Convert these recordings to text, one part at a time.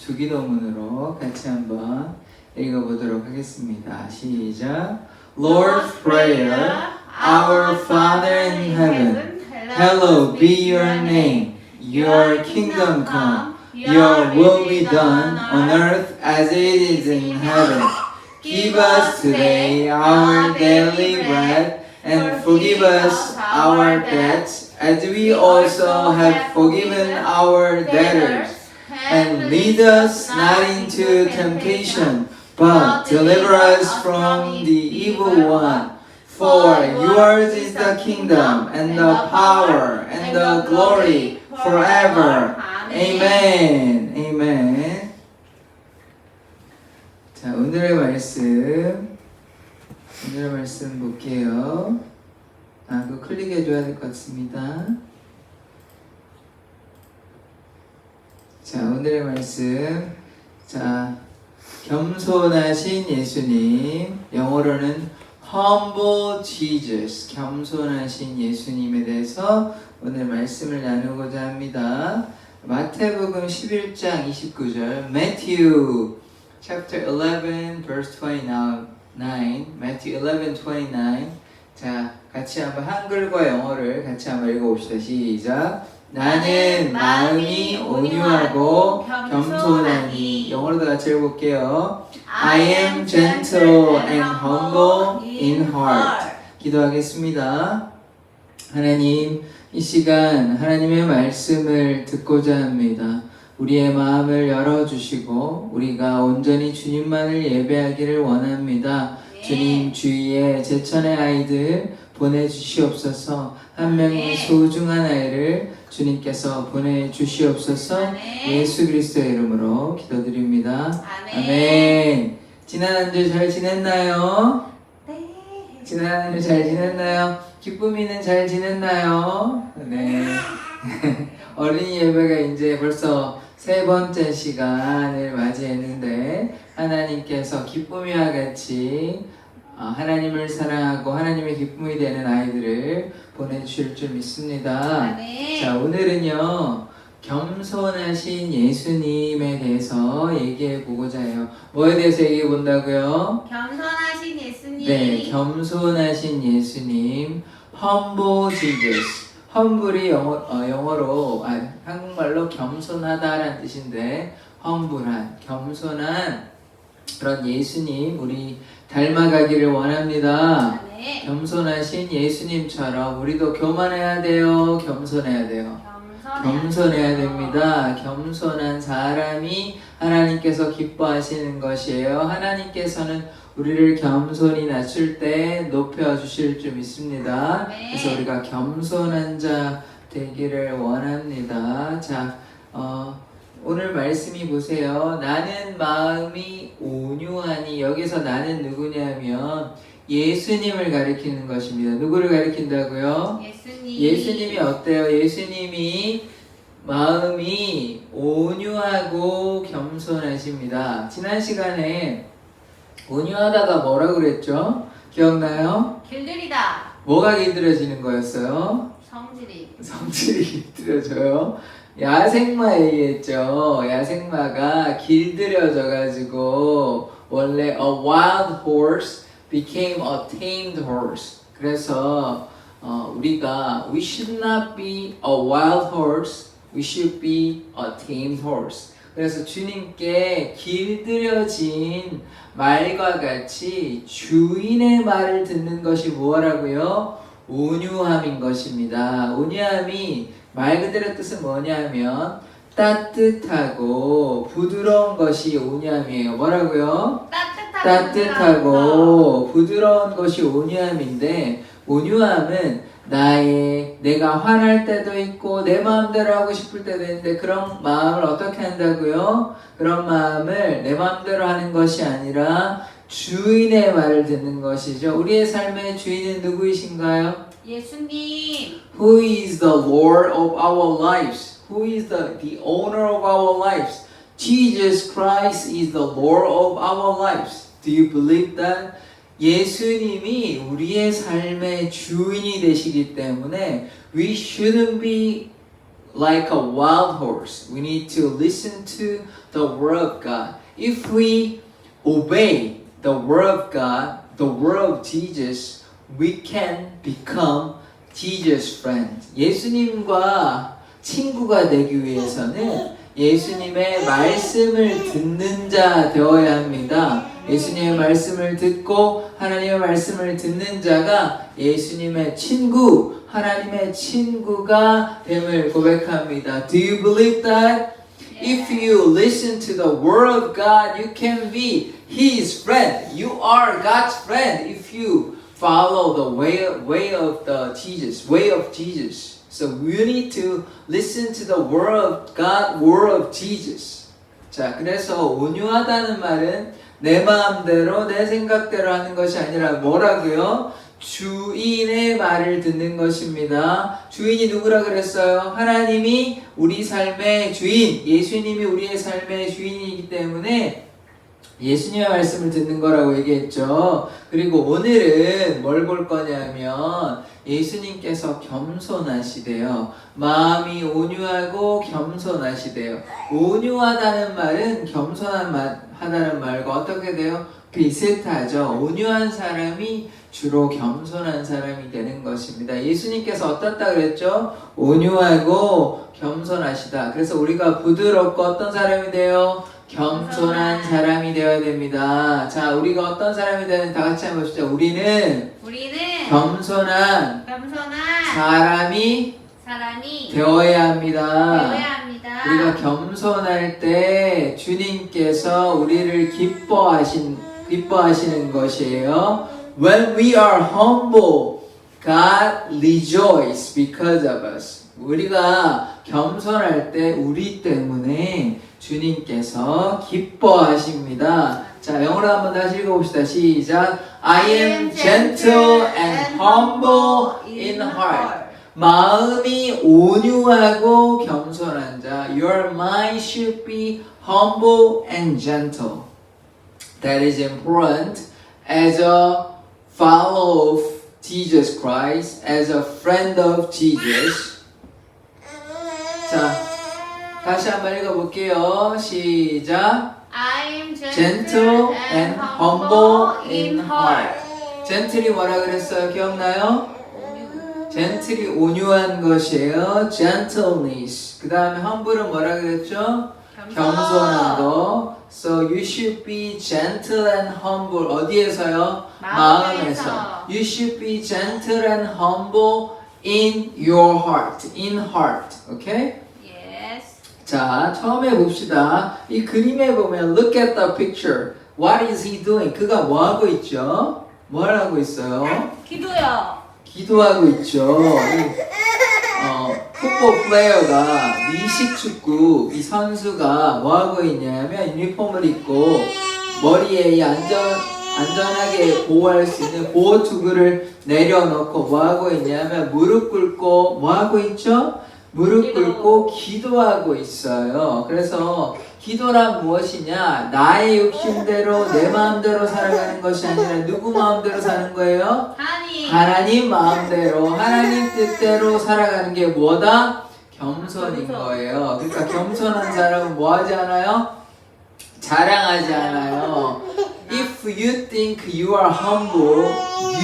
주기도문으로 같이 한번 읽어보도록 하겠습니다. 시작. Lord's Prayer. Our Father in heaven, hallowed be your name. Your kingdom come. Your will be done on earth as it is in heaven. Give us today our daily bread, and forgive us our debts, as we also have forgiven our debtors. And lead us not into temptation, but deliver us from the evil one. For yours is the kingdom, and the power, and the glory, forever. Amen. Amen. 자, 오늘의 말씀 볼게요. 그거 클릭해줘야 될 것 같습니다. 자, 오늘의 말씀. 자, 겸손하신 예수님. 영어로는 Humble Jesus. 겸손하신 예수님에 대해서 오늘 말씀을 나누고자 합니다. 마태복음 11장 29절. Matthew chapter 11 verse 29. Matthew 11:29. 자, 같이 한번 한글과 영어를 같이 한번 읽어봅시다. 시작. 나는 마음이 온유하고 겸손하니. 영어로도 같이 읽어볼게요. I am gentle and humble in heart. 기도하겠습니다. 하나님, 이 시간 하나님의 말씀을 듣고자 합니다. 우리의 마음을 열어주시고 우리가 온전히 주님만을 예배하기를 원합니다. 주님, 주위에 제천의 아이들 보내주시옵소서. 한 명의 소중한 아이를 주님께서 보내주시옵소서. 예수 그리스도의 이름으로 기도드립니다. 아멘. 지난 한 주 잘 지냈나요? 네. 지난 한 주 잘 지냈나요? 기쁨이는 잘 지냈나요? 네. 어린이 예배가 이제 벌써 세 번째 시간을 맞이했는데 하나님께서 기쁨이와 같이 하나님을 사랑하고 하나님의 기쁨이 되는 아이들을 보내주실 줄 믿습니다. 자, 오늘은요 겸손하신 예수님에 대해서 얘기해 보고자 해요. 뭐에 대해서 얘기해 본다고요? 겸손하신 예수님. 네, 겸손하신 예수님. Humble Jesus. humble이 영어로 한국말로 겸손하다라는 뜻인데 humble한, 겸손한 그런 예수님 우리 닮아가기를 원합니다. 네. 겸손하신 예수님처럼 우리도 교만해야 돼요. 겸손해야 돼요. 겸손해야 됩니다. 겸손한 사람이 하나님께서 기뻐하시는 것이에요. 하나님께서는 우리를 겸손히 낮출 때 높여주실 줄 믿습니다. 그래서 우리가 겸손한 자 되기를 원합니다. 자, 오늘 말씀이 보세요. 나는 마음이 온유하니. 여기서 나는 누구냐면 예수님을 가리키는 것입니다. 누구를 가리킨다고요? 예수님이 어때요? 예수님이 마음이 온유하고 겸손하십니다. 지난 시간에 온유하다가 뭐라고 그랬죠? 기억나요? 길들이다. 뭐가 길들여지는 거였어요? 성질이 길들여져요. 야생마 얘기했죠. 야생마가 길들여져가지고 원래 a wild horse became a tamed horse. 그래서 우리가 we should not be a wild horse, we should be a tamed horse. 그래서 주님께 길들여진 말과 같이 주인의 말을 듣는 것이 뭐라고요? 온유함인 것입니다. 온유함이 말 그대로 뜻은 뭐냐면 따뜻하고 부드러운 것이 온유함이에요. 뭐라고요? 따뜻하고 부드러운 것이 온유함인데 온유함은 내가 화날 때도 있고 내 마음대로 하고 싶을 때도 있는데 그런 마음을 어떻게 한다고요? 그런 마음을 내 마음대로 하는 것이 아니라 주인의 말을 듣는 것이죠. 우리의 삶의 주인은 누구이신가요? 예수님. Who is the Lord of our lives? Who is the owner of our lives? Jesus Christ is the Lord of our lives. Do you believe that? 예수님이 우리의 삶의 주인이 되시기 때문에 we shouldn't be like a wild horse. We need to listen to the word of God. If we obey the word of God, the word of Jesus, we can become Jesus' friends. 예수님과 친구가 되기 위해서는 예수님의 말씀을 듣는 자 되어야 합니다. 예수님의 말씀을 듣고 하나님의 말씀을 듣는 자가 예수님의 친구, 하나님의 친구가 됨을 고백합니다. Do you believe that? If you listen to the word of God, you can be His friend. You are God's friend if you follow the way of Jesus. So we need to listen to the word of God, word of Jesus. 자, 그래서 온유하다는 말은 내 마음대로 내 생각대로 하는 것이 아니라 뭐라고요? 주인의 말을 듣는 것입니다. 주인이 누구라 그랬어요? 하나님이 우리 삶의 주인, 예수님이 우리의 삶의 주인이기 때문에 예수님의 말씀을 듣는 거라고 얘기했죠. 그리고 오늘은 뭘 볼 거냐면 예수님께서 겸손하시대요. 마음이 온유하고 겸손하시대요. 온유하다는 말은 겸손하다는 말과 어떻게 돼요? 비슷하죠. 온유한 사람이 주로 겸손한 사람이 되는 것입니다. 예수님께서 어떻다 그랬죠? 온유하고 겸손하시다. 그래서 우리가 부드럽고 어떤 사람이 돼요? 겸손한 사람이 되어야 됩니다. 자, 우리가 어떤 사람이 되는 다 같이 한번 보시죠. 우리는 겸손한 사람이 되어야 합니다. 우리가 겸손할 때 주님께서 우리를 기뻐하시는 것이에요. When we are humble, God rejoices because of us. 우리가 겸손할 때 우리 때문에 주님께서 기뻐하십니다. 자, 영어로 한번 다시 읽어봅시다. 시작. I am gentle and humble in heart. 마음이 온유하고 겸손한 자. Your mind should be humble and gentle. That is important as a follower of Jesus Christ, as a friend of Jesus. 자, 다시 한번 읽어볼게요. 시작. I am Gentle and humble in heart. Gentle이 뭐라 그랬어요? 기억나요? Gentle이 온유한 것이에요. Gentleness. 그 다음에 humble은 뭐라 그랬죠? 겸손한 거. So you should be gentle and humble. 어디에서요? 마음에서. You should be gentle and humble in your heart. In heart. Okay? Yes. 자, 처음에 봅시다. 이 그림에 보면 look at the picture. What is he doing? 그가 뭐 하고 있죠? 뭘 하고 있어요? 기도요. 기도하고 있죠. 풋볼 플레이어가 미식 축구 이 선수가 뭐 하고 있냐면 유니폼을 입고 머리에 이 안전하게 보호할 수 있는 보호 투구를 내려놓고 뭐 하고 있냐면 무릎 꿇고 뭐 하고 있죠? 무릎 꿇고 기도하고 있어요. 그래서 기도란 무엇이냐? 나의 욕심대로 내 마음대로 살아가는 것이 아니라 누구 마음대로 사는 거예요? 하나님 마음대로 하나님 뜻대로 살아가는 게 뭐다? 겸손인 거예요. 그러니까 겸손한 사람은 뭐 하지 않아요? 자랑하지 않아요. If you think you are humble,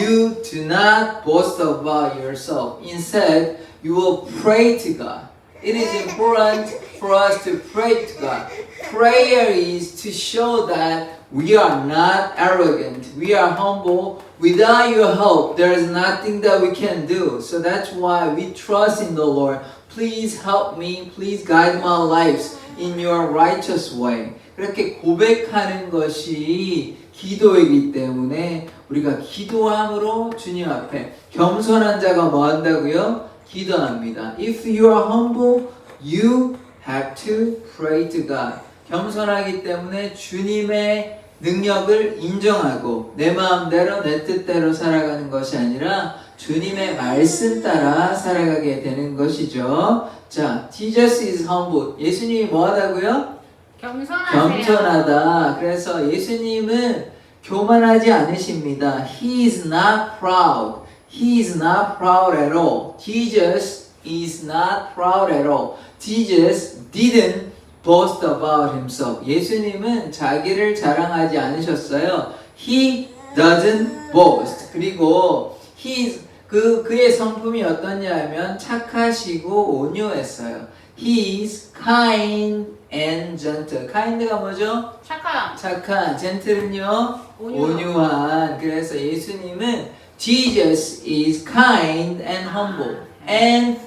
you do not boast about yourself. Instead, you will pray to God. It is important for us to pray to God. Prayer is to show that we are not arrogant. We are humble. Without your help, there is nothing that we can do. So that's why we trust in the Lord. Please help me. Please guide my lives in your righteous way. 그렇게 고백하는 것이 기도이기 때문에 우리가 기도함으로 주님 앞에 겸손한 자가 뭐 한다고요? 기도합니다. If you are humble, you have to pray to God. 겸손하기 때문에 주님의 능력을 인정하고 내 마음대로 내 뜻대로 살아가는 것이 아니라 주님의 말씀 따라 살아가게 되는 것이죠. 자, Jesus is humble. 예수님이 뭐 하다고요? 겸손하다. 그래서 예수님은 교만하지 않으십니다. He is not proud. He is not proud at all. Jesus is not proud at all. Jesus didn't boast about himself. 예수님은 자기를 자랑하지 않으셨어요. He doesn't boast. 그리고 그의 성품이 어떠냐면 착하시고 온유했어요. He is kind and gentle. kind가 뭐죠? 착한. gentle은요? 온유한. 그래서 예수님은 Jesus is kind and humble and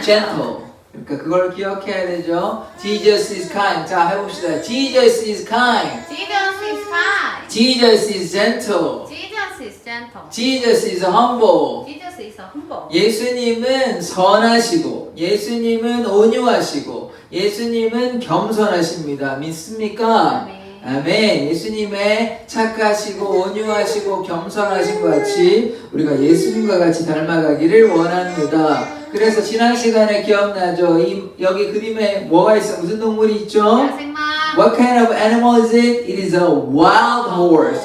gentle. 그러니까 그걸 기억해야 되죠. Jesus is kind. 자, 해봅시다. Jesus is kind. Jesus is kind. Jesus is gentle. Jesus is gentle. Jesus is humble. Jesus is humble. 예수님은 선하시고, 예수님은 온유하시고, 예수님은 겸손하십니다. 믿습니까? 아멘. 아멘. 예수님의 착하시고 온유하시고 겸손하신 것 같이 우리가 예수님과 같이 닮아가기를 원합니다. 그래서 지난 시간에 기억나죠? 여기 그림에 뭐가 있어? 무슨 동물이 있죠? 야생마. What kind of animal is it? It is a wild horse.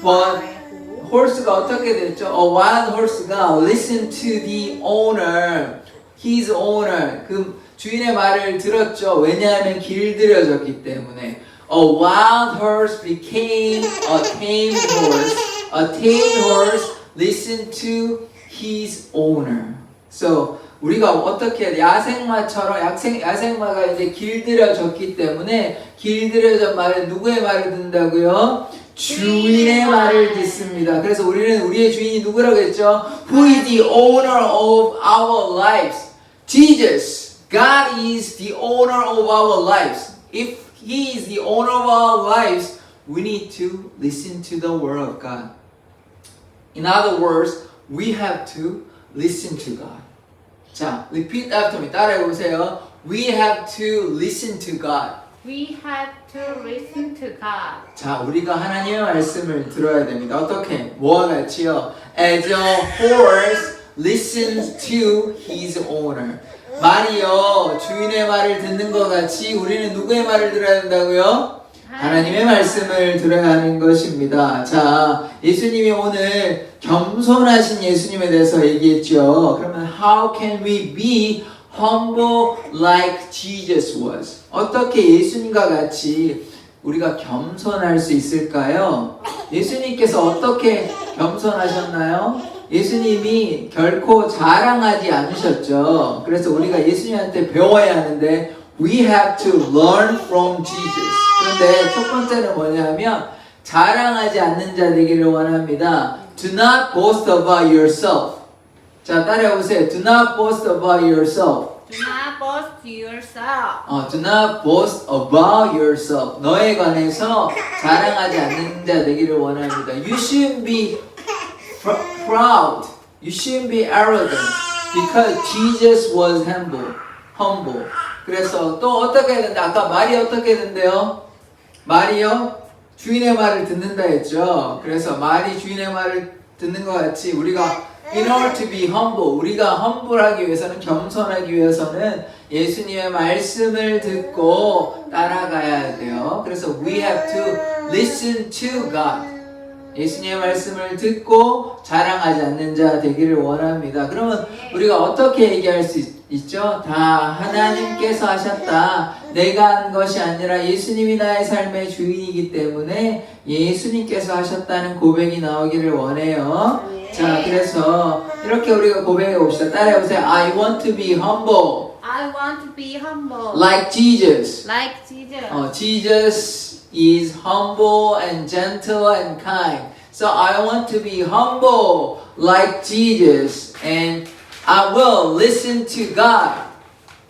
But horse가 어떻게 됐죠? A wild horse가 listen to the owner, his owner. 그 주인의 말을 들었죠. 왜냐하면 길들여졌기 때문에. A wild horse became a tame horse. A tame horse listened to his owner. So 우리가 어떻게 야생마처럼 야생마가 이제 길들여졌기 때문에 길들여진 말을 누구의 말을 듣는다고요? 주인의 말을 듣습니다. 그래서 우리는 우리의 주인이 누구라고 했죠? Who is the owner of our lives? Jesus. God is the owner of our lives. If He is the owner of our lives, we need to listen to the word of God. In other words, we have to listen to God. 자, repeat after me. 따라해 보세요. We have to listen to God. We have to listen to God. 자, 우리가 하나님의 말씀을 들어야 됩니다. 어떻게? 뭐와 같이요? As a horse listens to his owner. 말이요, 주인의 말을 듣는 것 같이 우리는 누구의 말을 들어야 된다고요? 하나님의 말씀을 들어야 하는 것입니다. 자, 예수님이 오늘 겸손하신 예수님에 대해서 얘기했죠. 그러면 how can we be humble like Jesus was? 어떻게 예수님과 같이 우리가 겸손할 수 있을까요? 예수님께서 어떻게 겸손하셨나요? 예수님이 결코 자랑하지 않으셨죠. 그래서 우리가 예수님한테 배워야 하는데 we have to learn from Jesus. 그런데 첫 번째는 뭐냐면 자랑하지 않는 자 되기를 원합니다. Do not boast about yourself. 자, 따라해보세요. Do not boast about yourself. Do not boast yourself. Do not boast about yourself. 너에 관해서 자랑하지 않는 자 되기를 원합니다. You shouldn't be proud. You shouldn't be arrogant. Because Jesus was humble. 그래서 또 어떻게 해야 된다? 아까 말이 어떻게 된대요? 말이요? 주인의 말을 듣는다 했죠. 그래서 말이 주인의 말을 듣는 것 같이 우리가 in order to be humble, 우리가 humble하기 위해서는 겸손하기 위해서는 예수님의 말씀을 듣고 따라가야 돼요. 그래서 we have to listen to God. 예수님의 말씀을 듣고 자랑하지 않는 자 되기를 원합니다. 그러면 우리가 어떻게 얘기할 수 있죠? 다 하나님께서 하셨다. 내가 한 것이 아니라 예수님이 나의 삶의 주인이기 때문에 예수님께서 하셨다는 고백이 나오기를 원해요. 자, 그래서 이렇게 우리가 고백해 봅시다. 따라해 보세요. I want to be humble. I want to be humble. Like Jesus. Like Jesus. Jesus is humble and gentle and kind. So I want to be humble like Jesus and I will listen to God.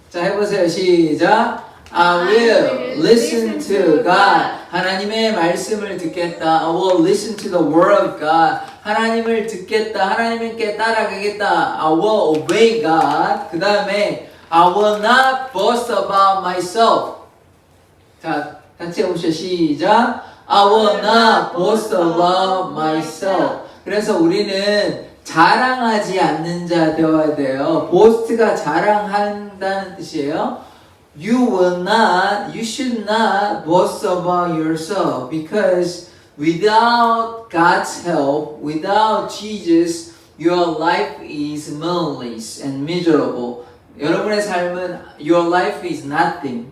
자, 해보세요. 시작. I will listen to God. 하나님의 말씀을 듣겠다. I will listen to the word of God. 하나님을 듣겠다. 하나님께 따라가겠다. I will obey God. 그 다음에 I will not boast about myself. 자, 같이 해보시죠. 시작. I will not boast about myself. 그래서 우리는 자랑하지 않는 자 되어야 돼요. boast가 자랑한다는 뜻이에요. You should not boast about yourself because without God's help, without Jesus, Your life is meaningless and miserable. 여러분의 삶은 Your life is nothing.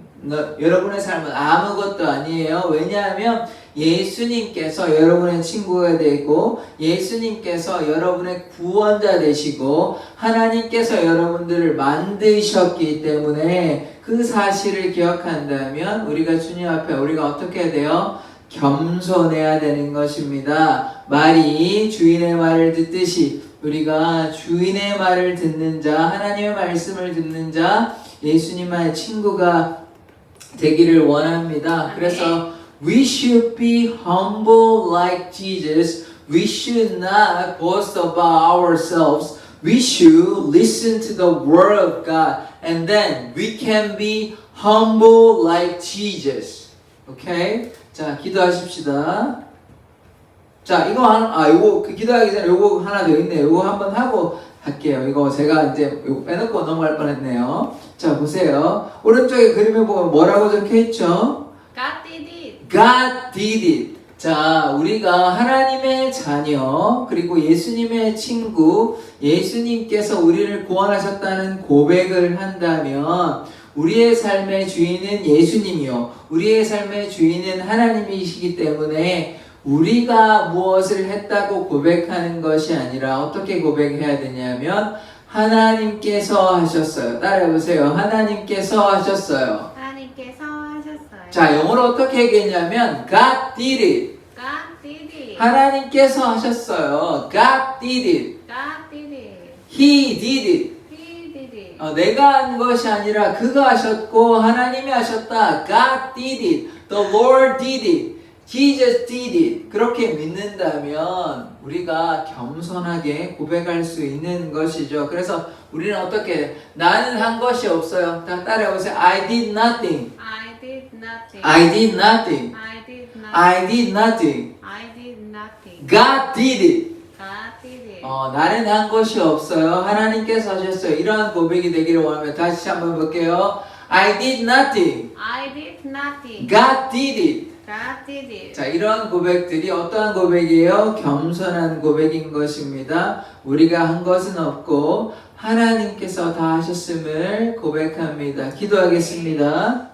여러분의 삶은 아무것도 아니에요. 왜냐하면 예수님께서 여러분의 친구가 되고 예수님께서 여러분의 구원자 되시고 하나님께서 여러분들을 만드셨기 때문에 그 사실을 기억한다면 우리가 주님 앞에 우리가 어떻게 해야 돼요? 겸손해야 되는 것입니다. 말이 주인의 말을 듣듯이 우리가 주인의 말을 듣는 자, 하나님의 말씀을 듣는 자, 예수님의 친구가 되기를 원합니다. 그래서 we should be humble like Jesus. We should not boast about ourselves. We should listen to the word of God, and then we can be humble like Jesus. Okay? 자, 기도하십시다. 자, 이거 기도하기 전에 요거 하나 더 있네요. 요거 한번 하고 할게요. 이거 제가 이제 요거 빼놓고 넘어갈 뻔했네요. 자, 보세요. 오른쪽에 그림에 보면 뭐라고 적혀 있죠? God did it. God did it. 자, 우리가 하나님의 자녀, 그리고 예수님의 친구, 예수님께서 우리를 구원하셨다는 고백을 한다면 우리의 삶의 주인은 예수님이요. 우리의 삶의 주인은 하나님이시기 때문에 우리가 무엇을 했다고 고백하는 것이 아니라 어떻게 고백해야 되냐면 하나님께서 하셨어요. 따라해보세요. 하나님께서 하셨어요. 하나님께서 하셨어요. 자, 영어로 어떻게 얘기했냐면 God did it. God did it. 하나님께서 하셨어요. God did it. God did it. He did it. He did it. 내가 한 것이 아니라 그가 하셨고 하나님이 하셨다. God did it. The Lord did it. Jesus did it. 그렇게 믿는다면 우리가 겸손하게 고백할 수 있는 것이죠. 그래서 우리는 어떻게 나는 한 것이 없어요. 다 따라해보세요. I did nothing. I did nothing. I did nothing. I did nothing. I did nothing. I did nothing. God did it. God did it. 나는 한 것이 없어요. 하나님께서 하셨어요. 이러한 고백이 되기를 원하며 다시 한번 볼게요. I did nothing. I did nothing. God did it. God did it. 자, 이러한 고백들이 어떠한 고백이에요? 겸손한 고백인 것입니다. 우리가 한 것은 없고 하나님께서 다 하셨음을 고백합니다. 기도하겠습니다.